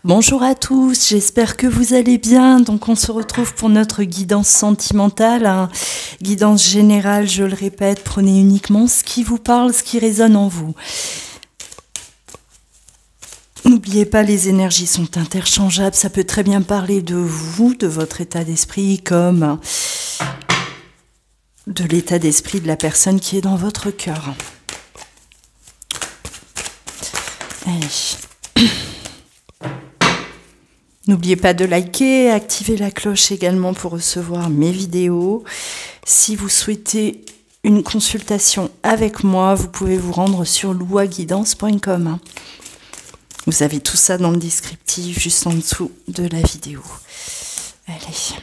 Bonjour à tous, j'espère que vous allez bien. Donc on se retrouve pour notre guidance sentimentale, guidance générale, je le répète, prenez uniquement ce qui vous parle, ce qui résonne en vous. N'oubliez pas, les énergies sont interchangeables, ça peut très bien parler de vous, de votre état d'esprit, comme de l'état d'esprit de la personne qui est dans votre cœur. Allez. N'oubliez pas de liker, activer la cloche également pour recevoir mes vidéos. Si vous souhaitez une consultation avec moi, vous pouvez vous rendre sur louaguidance.com. Vous avez tout ça dans le descriptif, juste en dessous de la vidéo. Allez.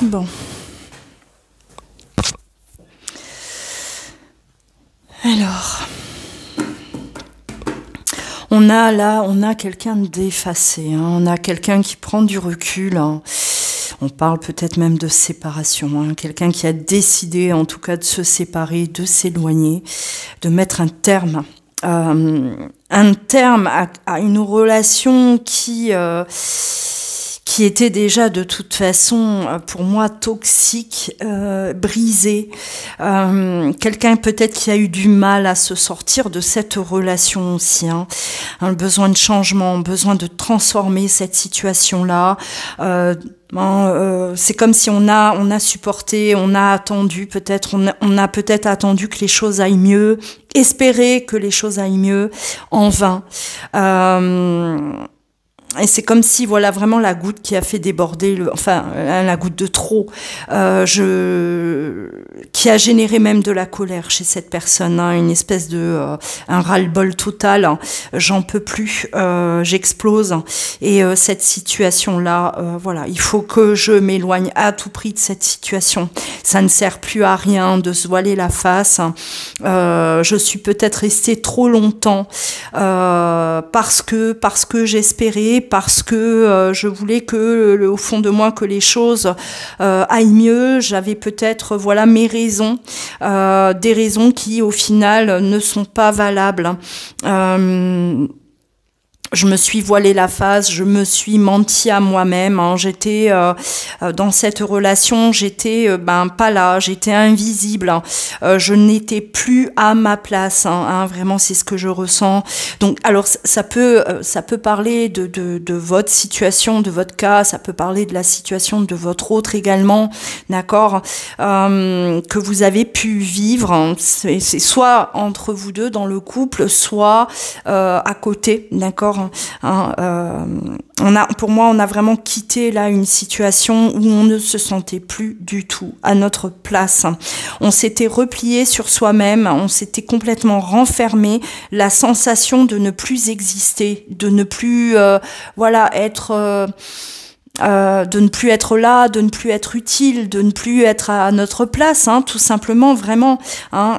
Bon. Alors, on a quelqu'un d'effacé, on a quelqu'un qui prend du recul, on parle peut-être même de séparation, quelqu'un qui a décidé en tout cas de se séparer, de s'éloigner, de mettre un terme à une relation qui était déjà de toute façon pour moi toxique, brisée. Quelqu'un peut-être qui a eu du mal à se sortir de cette relation aussi. Un besoin de changement, besoin de transformer cette situation-là. C'est comme si on a supporté, on a attendu peut-être, on a peut-être attendu que les choses aillent mieux, espérer que les choses aillent mieux, en vain. Et c'est comme si, voilà, vraiment la goutte qui a fait déborder, la goutte de trop, qui a généré même de la colère chez cette personne, une espèce de, un ras-le-bol total, j'en peux plus, j'explose. Et cette situation-là, voilà, il faut que je m'éloigne à tout prix de cette situation. Ça ne sert plus à rien de se voiler la face. Je suis peut-être restée trop longtemps parce que j'espérais, parce que je voulais que au fond de moi que les choses aillent mieux. J'avais peut-être mes raisons, des raisons qui au final ne sont pas valables. Je me suis voilé la face, je me suis menti à moi-même. J'étais dans cette relation, j'étais pas là, j'étais invisible. Je n'étais plus à ma place. Vraiment, c'est ce que je ressens. Donc, alors, ça peut parler de votre situation, de votre cas. Ça peut parler de la situation de votre autre également, d'accord, que vous avez pu vivre. C'est soit entre vous deux dans le couple, soit à côté, d'accord. Pour moi, on a vraiment quitté là une situation où on ne se sentait plus du tout à notre place. On s'était replié sur soi-même, on s'était complètement renfermé, la sensation de ne plus exister, de ne plus être de ne plus être là, de ne plus être utile, de ne plus être à notre place, tout simplement, vraiment.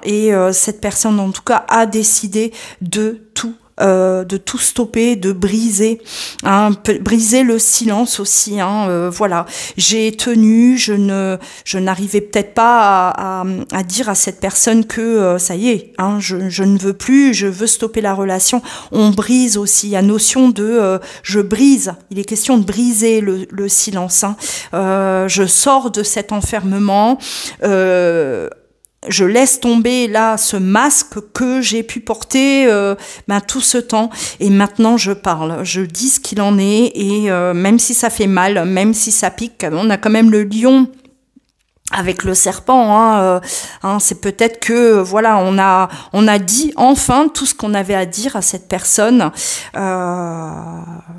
Et cette personne, en tout cas, a décidé de tout stopper, de briser, briser le silence aussi. Voilà, j'ai tenu, je n'arrivais peut-être pas à dire à cette personne que ça y est, je ne veux plus, je veux stopper la relation. On brise aussi, la notion de je brise. Il est question de briser le silence. Je sors de cet enfermement. Je laisse tomber là ce masque que j'ai pu porter tout ce temps, et maintenant je parle, je dis ce qu'il en est, et même si ça fait mal, même si ça pique, on a quand même le lion avec le serpent, c'est peut-être que voilà, on a dit enfin tout ce qu'on avait à dire à cette personne.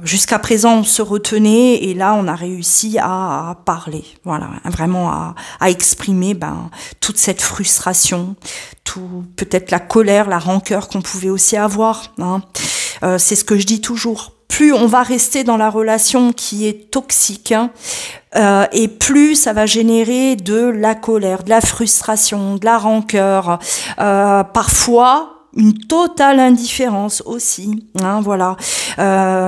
Jusqu'à présent, on se retenait et là, on a réussi à parler, voilà, vraiment à exprimer toute cette frustration, tout peut-être la colère, la rancœur qu'on pouvait aussi avoir. C'est ce que je dis toujours. Plus on va rester dans la relation qui est toxique, et plus ça va générer de la colère, de la frustration, de la rancœur, parfois une totale indifférence aussi, voilà.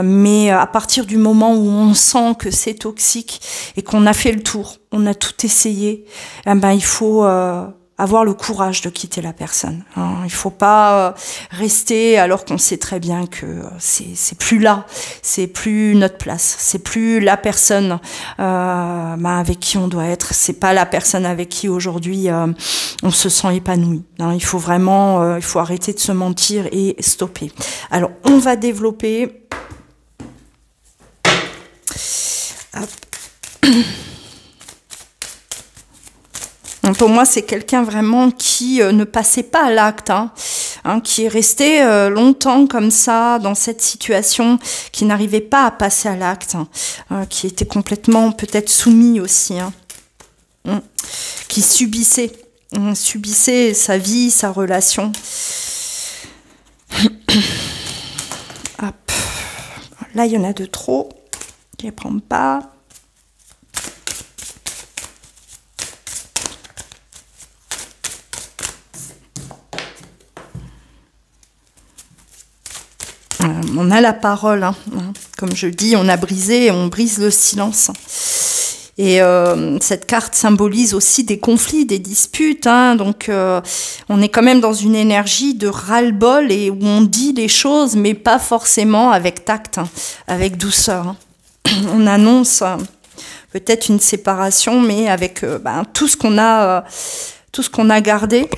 Mais à partir du moment où on sent que c'est toxique et qu'on a fait le tour, on a tout essayé, il faut avoir le courage de quitter la personne. Il faut pas rester alors qu'on sait très bien que c'est plus là, c'est plus notre place, c'est plus la personne avec qui on doit être, c'est pas la personne avec qui aujourd'hui on se sent épanoui. Il faut vraiment, il faut arrêter de se mentir et stopper. Alors on va développer. Hop. Pour moi, c'est quelqu'un vraiment qui ne passait pas à l'acte, qui est resté longtemps comme ça, dans cette situation, qui n'arrivait pas à passer à l'acte, qui était complètement peut-être soumis aussi, qui subissait sa vie, sa relation. Hop. Là, il y en a de trop, je ne les prends pas. On a la parole, comme je dis, on a brisé et on brise le silence. Et cette carte symbolise aussi des conflits, des disputes, donc on est quand même dans une énergie de ras-le-bol et où on dit les choses, mais pas forcément avec tact, avec douceur. On annonce peut-être une séparation, mais avec tout ce qu'on a gardé.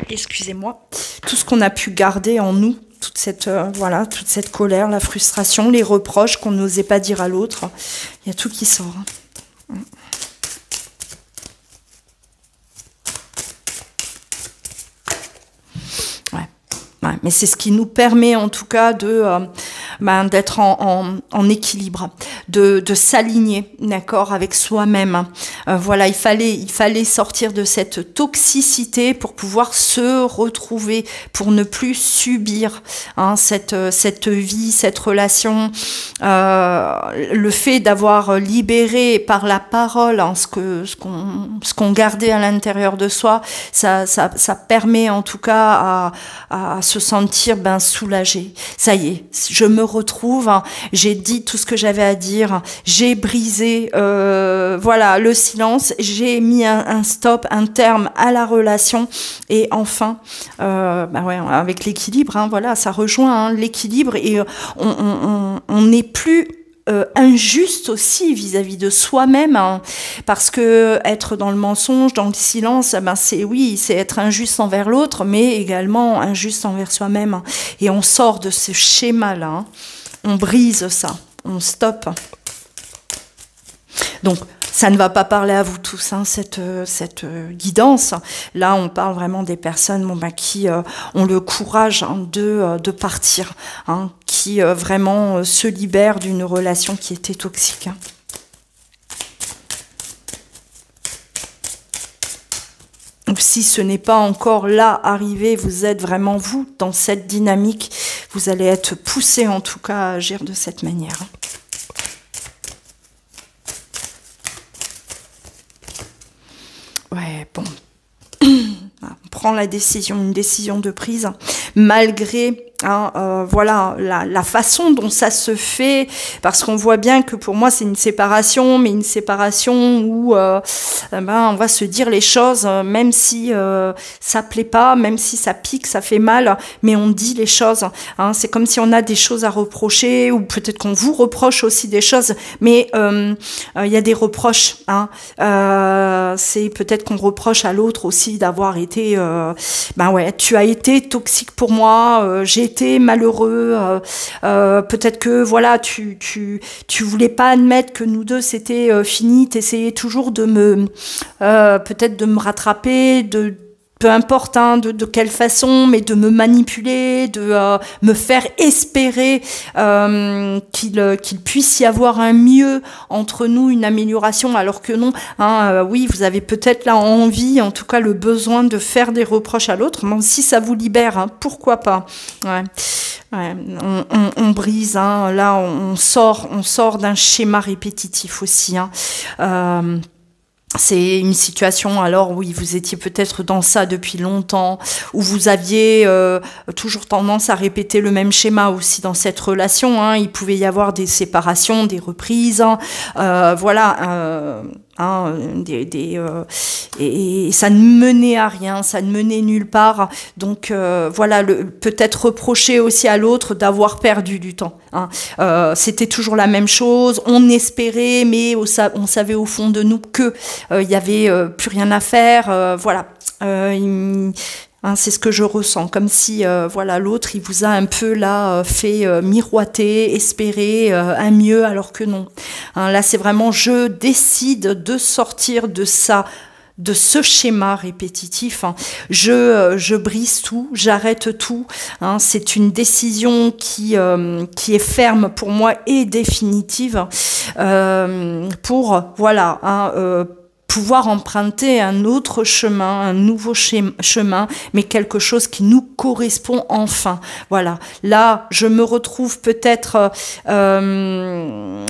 Excusez-moi, tout ce qu'on a pu garder en nous, toute cette colère, la frustration, les reproches qu'on n'osait pas dire à l'autre, il y a tout qui sort. Ouais, mais c'est ce qui nous permet en tout cas d'être en équilibre, de s'aligner, d'accord, avec soi-même. Voilà, il fallait sortir de cette toxicité pour pouvoir se retrouver, pour ne plus subir cette vie, cette relation. Le fait d'avoir libéré par la parole ce qu'on gardait à l'intérieur de soi, ça permet en tout cas à se sentir soulagé. Ça y est, je me retrouve, j'ai dit tout ce que j'avais à dire, j'ai brisé le silence, j'ai mis un stop, un terme à la relation et enfin avec l'équilibre, ça rejoint l'équilibre et on n'est plus injuste aussi vis-à-vis de soi-même, parce que être dans le mensonge, dans le silence, c'est être injuste envers l'autre, mais également injuste envers soi-même. Et on sort de ce schéma-là, on brise ça, on stoppe. Donc, ça ne va pas parler à vous tous, cette guidance. Là, on parle vraiment des personnes qui ont le courage de partir, qui vraiment se libèrent d'une relation qui était toxique. Si ce n'est pas encore là arrivé, vous êtes vraiment vous dans cette dynamique, vous allez être poussé en tout cas à agir de cette manière. Ouais, bon. On prend une décision de prise, malgré la façon dont ça se fait, parce qu'on voit bien que pour moi c'est une séparation, mais une séparation où on va se dire les choses, même si ça plaît pas, même si ça pique, ça fait mal, mais on dit les choses. C'est comme si on a des choses à reprocher, ou peut-être qu'on vous reproche aussi des choses, mais il y a des reproches. C'est peut-être qu'on reproche à l'autre aussi d'avoir été, tu as été toxique pour moi, j'ai j'étais malheureux, peut-être que voilà, tu voulais pas admettre que nous deux c'était fini, t'essayais toujours de me peut-être de me rattraper, de peu importe de quelle façon, mais de me manipuler, de me faire espérer qu'il puisse y avoir un mieux entre nous, une amélioration, alors que non. Oui, vous avez peut-être là envie, en tout cas le besoin de faire des reproches à l'autre, mais si ça vous libère, pourquoi pas. Ouais. Ouais, on brise, là on sort d'un schéma répétitif aussi. C'est une situation, alors oui, vous étiez peut-être dans ça depuis longtemps, où vous aviez toujours tendance à répéter le même schéma aussi dans cette relation. Il pouvait y avoir des séparations, des reprises, voilà. Et ça ne menait à rien, ça ne menait nulle part. Donc voilà, peut-être reprocher aussi à l'autre d'avoir perdu du temps. C'était toujours la même chose, on espérait, mais on savait au fond de nous que il y avait plus rien à faire. Voilà. C'est ce que je ressens, comme si voilà, l'autre il vous a un peu là fait miroiter, espérer un mieux, alors que non. Là c'est vraiment je décide de sortir de ça, de ce schéma répétitif. Je brise tout, j'arrête tout. C'est une décision qui est ferme pour moi et définitive pour voilà. Pouvoir emprunter un autre chemin, un nouveau chemin, mais quelque chose qui nous correspond enfin. Voilà. Là, je me retrouve peut-être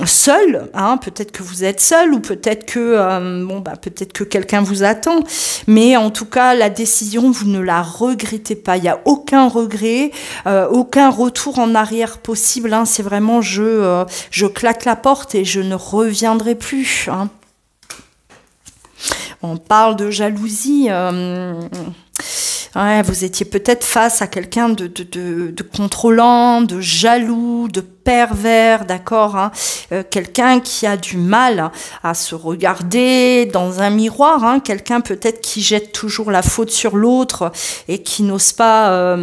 seule, peut-être que vous êtes seule, ou peut-être que peut-être que quelqu'un vous attend, mais en tout cas, la décision, vous ne la regrettez pas. Il n'y a aucun regret, aucun retour en arrière possible. C'est vraiment je claque la porte et je ne reviendrai plus. On parle de jalousie. Vous étiez peut-être face à quelqu'un de contrôlant, de jaloux, de pervers, d'accord, quelqu'un qui a du mal à se regarder dans un miroir, quelqu'un peut-être qui jette toujours la faute sur l'autre et qui n'ose pas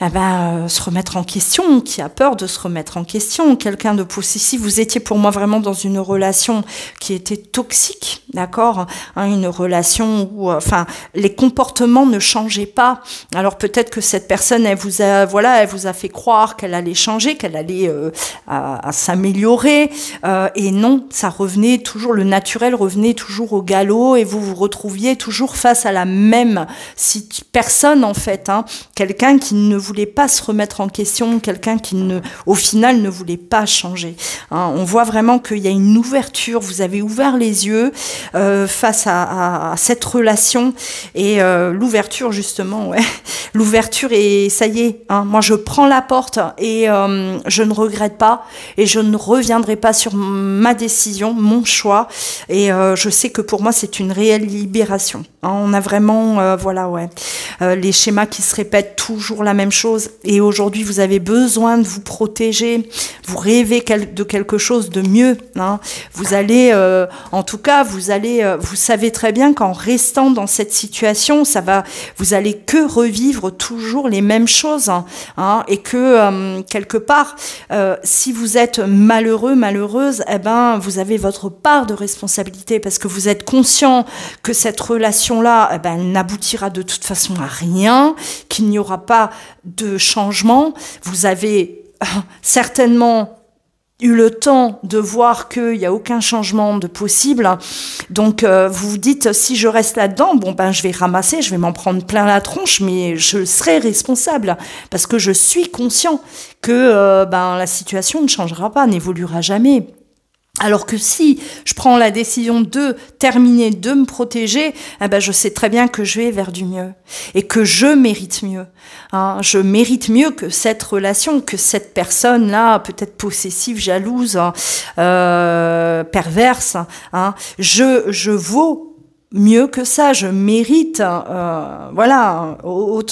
se remettre en question, qui a peur de se remettre en question, quelqu'un de possessif. Vous étiez pour moi vraiment dans une relation qui était toxique, d'accord, une relation où les comportements ne changeaient pas. Alors peut-être que cette personne elle vous a fait croire qu'elle allait changer, qu'elle allait à s'améliorer, et non, ça revenait toujours, le naturel revenait toujours au galop et vous vous retrouviez toujours face à la même personne en fait, quelqu'un qui ne voulait pas se remettre en question, quelqu'un qui au final ne voulait pas changer. On voit vraiment qu'il y a une ouverture, vous avez ouvert les yeux face à cette relation et l'ouverture justement, l'ouverture et ça y est, moi je prends la porte et je ne regrette pas et je ne reviendrai pas sur ma décision, mon choix et je sais que pour moi c'est une réelle libération. On a vraiment, les schémas qui se répètent toujours la même chose et aujourd'hui vous avez besoin de vous protéger, vous rêvez de quelque chose de mieux, vous allez, en tout cas vous savez très bien qu'en restant dans cette situation, vous allez que revivre toujours les mêmes choses, et que quelque part, si vous êtes malheureux, malheureuse, vous avez votre part de responsabilité parce que vous êtes conscient que cette relation-là, elle n'aboutira de toute façon à rien, qu'il n'y aura pas de changement. Vous avez certainement eu le temps de voir qu'il n'y a aucun changement de possible. Donc, vous vous dites, si je reste là-dedans, je vais ramasser, je vais m'en prendre plein la tronche, mais je serai responsable parce que je suis conscient que la situation ne changera pas, n'évoluera jamais. Alors que si je prends la décision de terminer, de me protéger, je sais très bien que je vais vers du mieux et que je mérite mieux. Je mérite mieux que cette relation, que cette personne-là, peut-être possessive, jalouse, perverse. Je vaux mieux que ça, je mérite voilà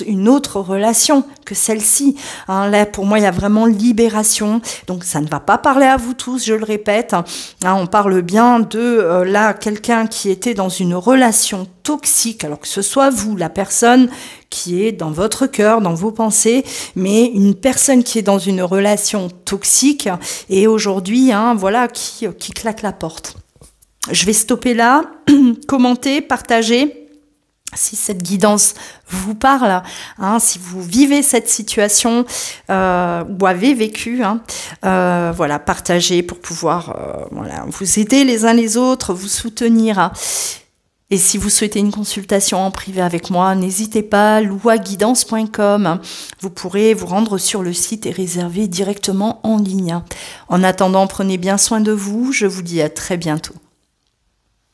une autre relation que celle-ci. Hein, là, pour moi, il y a vraiment libération. Donc, ça ne va pas parler à vous tous, je le répète. Hein, on parle bien de là quelqu'un qui était dans une relation toxique, alors que ce soit vous, la personne qui est dans votre cœur, dans vos pensées, mais une personne qui est dans une relation toxique et aujourd'hui, hein, voilà, qui claque la porte. Je vais stopper là, commentez, partagez si cette guidance vous parle, hein, si vous vivez cette situation ou avez vécu, hein, voilà, partagez pour pouvoir voilà, vous aider les uns les autres, vous soutenir. Hein. Et si vous souhaitez une consultation en privé avec moi, n'hésitez pas, louaguidance.com. Vous pourrez vous rendre sur le site et réserver directement en ligne. En attendant, prenez bien soin de vous. Je vous dis à très bientôt.